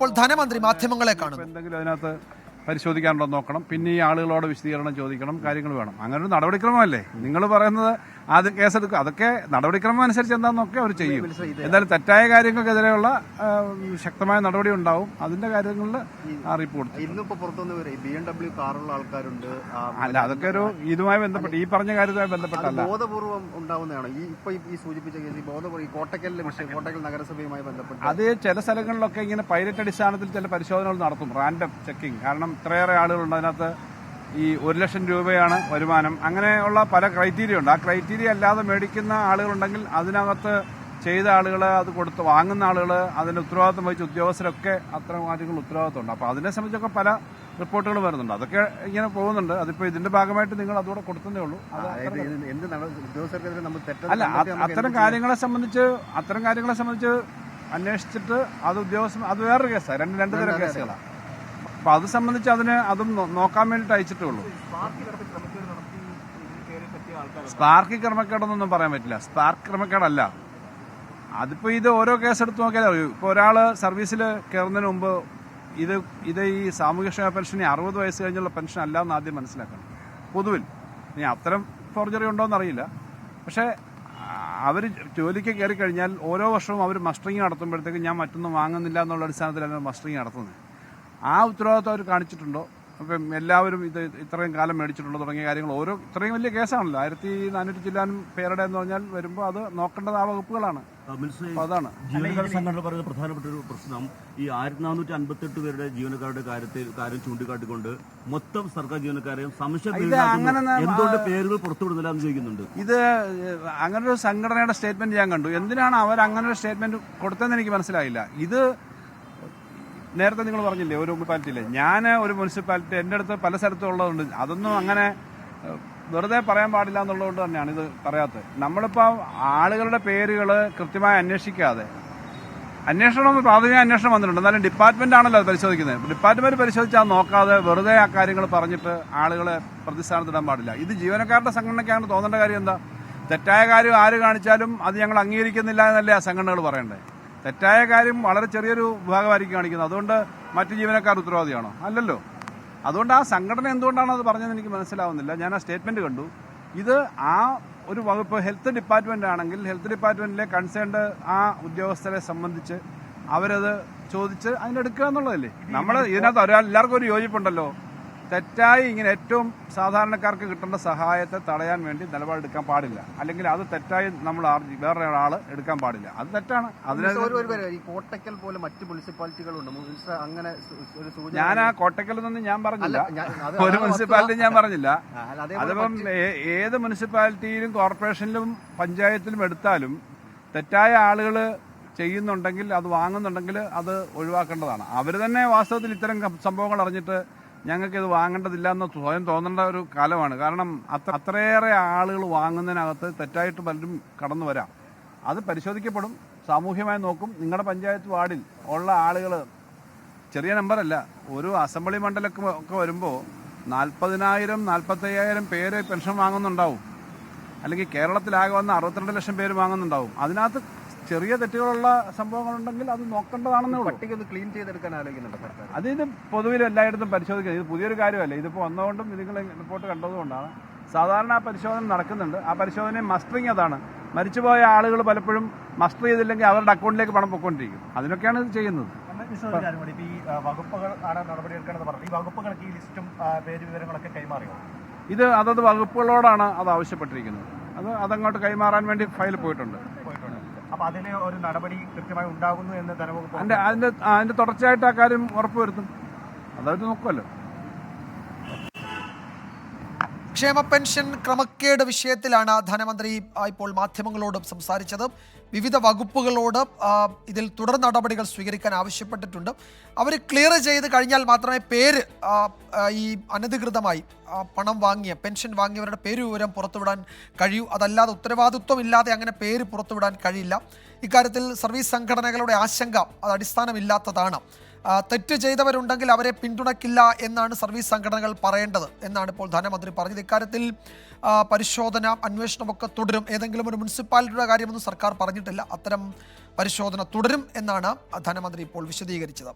ഇപ്പോൾ ധനമന്ത്രി മാധ്യമങ്ങളെ കാണുന്നു. എന്തെങ്കിലും അതിനകത്ത് പരിശോധിക്കാനുണ്ടോ നോക്കണം. പിന്നെ ഈ ആളുകളോട് വിശദീകരണം ചോദിക്കണം, കാര്യങ്ങൾ വേണം. അങ്ങനെ ഒരു നടപടിക്രമമല്ലേ നിങ്ങൾ പറയുന്നത്? ആദ്യം കേസെടുക്കുക, അതൊക്കെ നടപടിക്രമം അനുസരിച്ച് എന്താണെന്നൊക്കെ അവർ ചെയ്യും. എന്തായാലും തെറ്റായ കാര്യങ്ങൾക്കെതിരെയുള്ള ശക്തമായ നടപടി ഉണ്ടാവും. അതിന്റെ കാര്യങ്ങളിൽ അറിയിപ്പ് കൊടുത്തു. ഇന്നിപ്പോ പുറത്തുനിന്ന് BMW കാറുള്ള ആൾക്കാരുണ്ട്. അല്ല, അതൊക്കെ ഒരു ഇതുമായി ബന്ധപ്പെട്ട് ഈ പറഞ്ഞ കാര്യവുമായി ബന്ധപ്പെട്ടല്ല, ബോധപൂർവം ഉണ്ടാവുന്നതാണ്. ഈ സൂചിപ്പിച്ച കേസ് ബോധപൂർവ്വം ഈ കോട്ടക്കലിലെ വിഷയം, കോട്ടക്കൽ നഗരസഭയുമായി ബന്ധപ്പെട്ട് അത് ചില സ്ഥലങ്ങളിലൊക്കെ ഇങ്ങനെ പൈലറ്റ് അടിസ്ഥാനത്തിൽ ചില പരിശോധനകൾ നടത്തും, റാൻഡം ചെക്കിംഗ്. കാരണം ഇത്രയേറെ ആളുകളുണ്ട് അതിനകത്ത്. ഈ 1,00,000 രൂപയാണ് വരുമാനം, അങ്ങനെയുള്ള പല ക്രൈറ്റീരിയ ഉണ്ട്. ആ ക്രൈറ്റീരിയ അല്ലാതെ മേടിക്കുന്ന ആളുകളുണ്ടെങ്കിൽ അതിനകത്ത് ചെയ്ത ആളുകൾ, അത് കൊടുത്ത് വാങ്ങുന്ന ആളുകൾ, അതിന്റെ ഉത്തരവാദിത്വം വഹിച്ച ഉദ്യോഗസ്ഥരൊക്കെ അത്തരം കാര്യങ്ങൾ ഉത്തരവാദിത്വമുണ്ട്. അപ്പോൾ അതിനെ സംബന്ധിച്ചൊക്കെ പല റിപ്പോർട്ടുകൾ വരുന്നുണ്ട്. അതൊക്കെ ഇങ്ങനെ പോകുന്നുണ്ട്. അതിപ്പോൾ ഇതിന്റെ ഭാഗമായിട്ട് നിങ്ങൾ അതുകൂടെ കൊടുത്തതേ ഉള്ളൂ. അല്ല, അത്തരം കാര്യങ്ങളെ സംബന്ധിച്ച് അന്വേഷിച്ചിട്ട് അത് ഉദ്യോഗസ്ഥ, അത് വേറൊരു കേസാണ്. രണ്ട് തരം കേസുകളാണ്. അപ്പൊ അത് സംബന്ധിച്ച് അതും നോക്കാൻ വേണ്ടിയിട്ട് അയച്ചിട്ടേ ഉള്ളൂ. സ്പാർക്കി ക്രമക്കേടെന്നൊന്നും പറയാൻ പറ്റില്ല. സ്പാർക്ക് ക്രമക്കേടല്ല. അതിപ്പോ ഇത് ഓരോ കേസെടുത്ത് നോക്കിയാൽ അറിയൂ. ഇപ്പൊ ഒരാള് സർവീസിൽ കയറുന്നതിന് മുമ്പ് ഇത് ഈ സാമൂഹ്യക്ഷേമ പെൻഷൻ 60 വയസ്സ് കഴിഞ്ഞുള്ള പെൻഷൻ അല്ല എന്ന് ആദ്യം മനസ്സിലാക്കണം. പൊതുവിൽ ഇനി അത്തരം ഫോർജറി ഉണ്ടോയെന്ന് അറിയില്ല. പക്ഷേ അവർ ജോലിക്ക് കയറി കഴിഞ്ഞാൽ ഓരോ വർഷവും അവർ മസ്റ്ററിങ് നടത്തുമ്പോഴത്തേക്ക് ഞാൻ മറ്റൊന്നും വാങ്ങുന്നില്ല എന്നുള്ള അടിസ്ഥാനത്തിലാണ് മസ്റ്ററിങ് നടത്തുന്നത്. ആ ഉത്തരവാദിത്വം അവർ കാണിച്ചിട്ടുണ്ടോ? അപ്പം എല്ലാവരും ഇത് ഇത്രയും കാലം മേടിച്ചിട്ടുണ്ടോ തുടങ്ങിയ കാര്യങ്ങൾ ഇത്രയും വലിയ കേസാണല്ലോ. 1400 ചില്ലാനും പേരുടെ എന്ന് പറഞ്ഞാൽ വരുമ്പോൾ അത് നോക്കേണ്ടത് ആ വകുപ്പുകളാണ്. അതാണ് ജീവനക്കാർ സംഘടന പറയുന്ന പ്രധാനപ്പെട്ട ഒരു പ്രശ്നം. ഈ 1458 പേരുടെ ജീവനക്കാരുടെ കാര്യം ചൂണ്ടിക്കാട്ടിക്കൊണ്ട് മൊത്തം സർക്കാർ ജീവനക്കാരെയും എന്തുകൊണ്ട് പേരുകൾ പുറത്തുവിടുന്നില്ല എന്ന് ചോദിക്കുന്നുണ്ട്. ഇത് അങ്ങനെ ഒരു സംഘടനയുടെ സ്റ്റേറ്റ്മെന്റ് ഞാൻ കണ്ടു. എന്തിനാണ് അവർ അങ്ങനെ ഒരു സ്റ്റേറ്റ്മെന്റ് കൊടുത്തതെന്ന് എനിക്ക് മനസ്സിലായില്ല. ഇത് നേരത്തെ നിങ്ങൾ പറഞ്ഞില്ലേ ഒരു മുനിസിപ്പാലിറ്റിയിലെ, ഞാൻ ഒരു മുനിസിപ്പാലിറ്റി എൻ്റെ അടുത്ത് പല സ്ഥലത്തും ഉള്ളതുണ്ട്. അതൊന്നും അങ്ങനെ വെറുതെ പറയാൻ പാടില്ല എന്നുള്ളതുകൊണ്ട് തന്നെയാണ് ഇത് പറയാത്തത്. നമ്മളിപ്പോൾ ആളുകളുടെ പേരുകൾ കൃത്യമായി അന്വേഷിക്കാതെ, പ്രാഥമിക അന്വേഷണം വന്നിട്ടുണ്ട്, എന്നാലും ഡിപ്പാർട്ട്മെന്റ് ആണല്ലോ അത് പരിശോധിക്കുന്നത്. ഡിപ്പാർട്ട്മെന്റ് പരിശോധിച്ചാൽ നോക്കാതെ വെറുതെ ആ കാര്യങ്ങൾ പറഞ്ഞിട്ട് ആളുകളെ പ്രതിസ്ഥാനത്തിടാൻ പാടില്ല. ഇത് ജീവനക്കാരുടെ സംഘടനയ്ക്കാണ് തോന്നേണ്ട കാര്യം. എന്താ തെറ്റായ കാര്യം ആര് കാണിച്ചാലും അത് ഞങ്ങൾ അംഗീകരിക്കുന്നില്ല എന്നല്ലേ ആ സംഘടനകൾ പറയണ്ടേ? തെറ്റായ കാര്യം വളരെ ചെറിയൊരു വിഭാഗമായിരിക്കും കാണിക്കുന്നത്. അതുകൊണ്ട് മറ്റു ജീവനക്കാർ ഉത്തരവാദിയാണോ? അല്ലല്ലോ. അതുകൊണ്ട് ആ സംഘടന എന്തുകൊണ്ടാണ് അത് പറഞ്ഞതെന്ന് എനിക്ക് മനസ്സിലാവുന്നില്ല. ഞാൻ ആ സ്റ്റേറ്റ്മെന്റ് കണ്ടു. ഇത് ആ ഒരു വകുപ്പ് ഹെൽത്ത് ഡിപ്പാർട്ട്മെന്റ് ആണെങ്കിൽ ഹെൽത്ത് ഡിപ്പാർട്ട്മെന്റിലെ കൺസേൺഡ് ആ ഉദ്യോഗസ്ഥരെ സംബന്ധിച്ച് അവരത് ചോദിച്ച് അതിനെടുക്കുക എന്നുള്ളതല്ലേ. നമ്മൾ ഇതിനകത്ത് എല്ലാവർക്കും ഒരു യോജിപ്പുണ്ടല്ലോ. തെറ്റായി ഇങ്ങനെ ഏറ്റവും സാധാരണക്കാർക്ക് കിട്ടേണ്ട സഹായത്തെ തടയാൻ വേണ്ടി നിലപാടെടുക്കാൻ പാടില്ല. അല്ലെങ്കിൽ അത് തെറ്റായി നമ്മൾ വേറെ ഒരാൾ എടുക്കാൻ പാടില്ല. അത് തെറ്റാണ്. കോട്ടക്കൽ പോലെ മറ്റ് മുനിസിപ്പാലിറ്റികളുണ്ട്. അങ്ങനെ ഞാൻ ആ കോട്ടക്കൽ നിന്നും ഞാൻ പറഞ്ഞില്ല, ഒരു മുനിസിപ്പാലിറ്റി ഞാൻ പറഞ്ഞില്ല. അതിപ്പം ഏത് മുനിസിപ്പാലിറ്റിയിലും കോർപ്പറേഷനിലും പഞ്ചായത്തിലും എടുത്താലും തെറ്റായ ആളുകൾ ചെയ്യുന്നുണ്ടെങ്കിൽ, അത് വാങ്ങുന്നുണ്ടെങ്കിൽ അത് ഒഴിവാക്കേണ്ടതാണ്. അവർ തന്നെ വാസ്തവത്തിൽ ഇത്തരം സംഭവങ്ങൾ അറിഞ്ഞിട്ട് ഞങ്ങൾക്ക് ഇത് വാങ്ങേണ്ടതില്ല എന്ന് സ്വയം തോന്നേണ്ട ഒരു കാലമാണ്. കാരണം അത്രയേറെ ആളുകൾ വാങ്ങുന്നതിനകത്ത് തെറ്റായിട്ട് പലരും കടന്നു വരാം. അത് പരിശോധിക്കപ്പെടും, സാമൂഹ്യമായി നോക്കും. നിങ്ങളുടെ പഞ്ചായത്ത് വാർഡിൽ ഉള്ള ആളുകൾ ചെറിയ നമ്പറല്ല. ഒരു അസംബ്ലി മണ്ഡലമൊക്കെ വരുമ്പോൾ 40,000 45,000 പേര് പെൻഷൻ വാങ്ങുന്നുണ്ടാവും. അല്ലെങ്കിൽ കേരളത്തിലാകെ വന്ന 62 ലക്ഷം പേര് വാങ്ങുന്നുണ്ടാവും. അതിനകത്ത് ചെറിയ തെറ്റുകളുള്ള സംഭവങ്ങളുണ്ടെങ്കിൽ അത് നോക്കേണ്ടതാണെന്ന് പട്ടിക ഒന്ന് ക്ലീൻ ചെയ്തെടുക്കാൻ ആലോചിക്കുന്നുണ്ട്. അത് ഇത് പൊതുവിൽ എല്ലായിടത്തും പരിശോധിക്കുക. ഇത് പുതിയൊരു കാര്യമല്ല. ഇതിപ്പോൾ വന്നുകൊണ്ടും നിങ്ങൾ റിപ്പോർട്ട് കണ്ടതുകൊണ്ടാണ്. സാധാരണ ആ പരിശോധന നടക്കുന്നുണ്ട്. ആ പരിശോധന മസ്റ്ററിങ് അതാണ്. മരിച്ചുപോയ ആളുകൾ പലപ്പോഴും മസ്റ്റർ ചെയ്തില്ലെങ്കിൽ അവരുടെ അക്കൗണ്ടിലേക്ക് പണം പൊയ്ക്കൊണ്ടിരിക്കും. അതിനൊക്കെയാണ് ഇത് ചെയ്യുന്നത്. ഈ വകുപ്പുകൾ ആണ് നടപടിയെടുക്കേണ്ടത് പറഞ്ഞു. ഈ വകുപ്പുകൾക്ക് ഈ ലിസ്റ്റും പേര് വിവരങ്ങളൊക്കെ കൈമാറിയോ? ഇത് അതത് വകുപ്പുകളോടാണ് അത് ആവശ്യപ്പെട്ടിരിക്കുന്നത്. അതങ്ങോട്ട് കൈമാറാൻ വേണ്ടി ഫയൽ പോയിട്ടുണ്ട്. അപ്പൊ അതിന് ഒരു നടപടി കൃത്യമായി ഉണ്ടാകുന്നു എന്ന് ധനവകുപ്പ് അതിന്റെ തുടർച്ചയായിട്ട് ആ കാര്യം ഉറപ്പുവരുത്തും. അതവർ നോക്കുമല്ലോ. ക്ഷേമ പെൻഷൻ ക്രമക്കേട് വിഷയത്തിലാണ് ധനമന്ത്രി ഇപ്പോൾ മാധ്യമങ്ങളോടും സംസാരിച്ചത്. വിവിധ വകുപ്പുകളോട് ഇതിൽ തുടർ നടപടികൾ സ്വീകരിക്കാൻ ആവശ്യപ്പെട്ടിട്ടുണ്ട്. അവർ ക്ലിയർ ചെയ്ത് കഴിഞ്ഞാൽ മാത്രമേ പേര് ഈ അനധികൃതമായി പണം വാങ്ങിയ പെൻഷൻ വാങ്ങിയവരുടെ പേര് വിവരം പുറത്തുവിടാൻ കഴിയൂ. അതല്ലാതെ ഉത്തരവാദിത്വം ഇല്ലാതെ അങ്ങനെ പേര് പുറത്തുവിടാൻ കഴിയില്ല. ഇക്കാര്യത്തിൽ സർവീസ് സംഘടനകളുടെ ആശങ്ക അത് അടിസ്ഥാനമില്ലാത്തതാണ്. തെറ്റ് ചെയ്തവരുണ്ടെങ്കിൽ അവരെ പിന്തുണയ്ക്കില്ല എന്നാണ് സർവീസ് സംഘടനകൾ പറയേണ്ടത് എന്നാണ് ഇപ്പോൾ ധനമന്ത്രി പറഞ്ഞത്. ഇക്കാര്യത്തിൽ പരിശോധന അന്വേഷണമൊക്കെ തുടരും. ഏതെങ്കിലും ഒരു മുനിസിപ്പാലിറ്റിയുടെ കാര്യമൊന്നും സർക്കാർ പറഞ്ഞിട്ടില്ല. അത്തരം പരിശോധന തുടരും എന്നാണ് ധനമന്ത്രി ഇപ്പോൾ വിശദീകരിച്ചത്.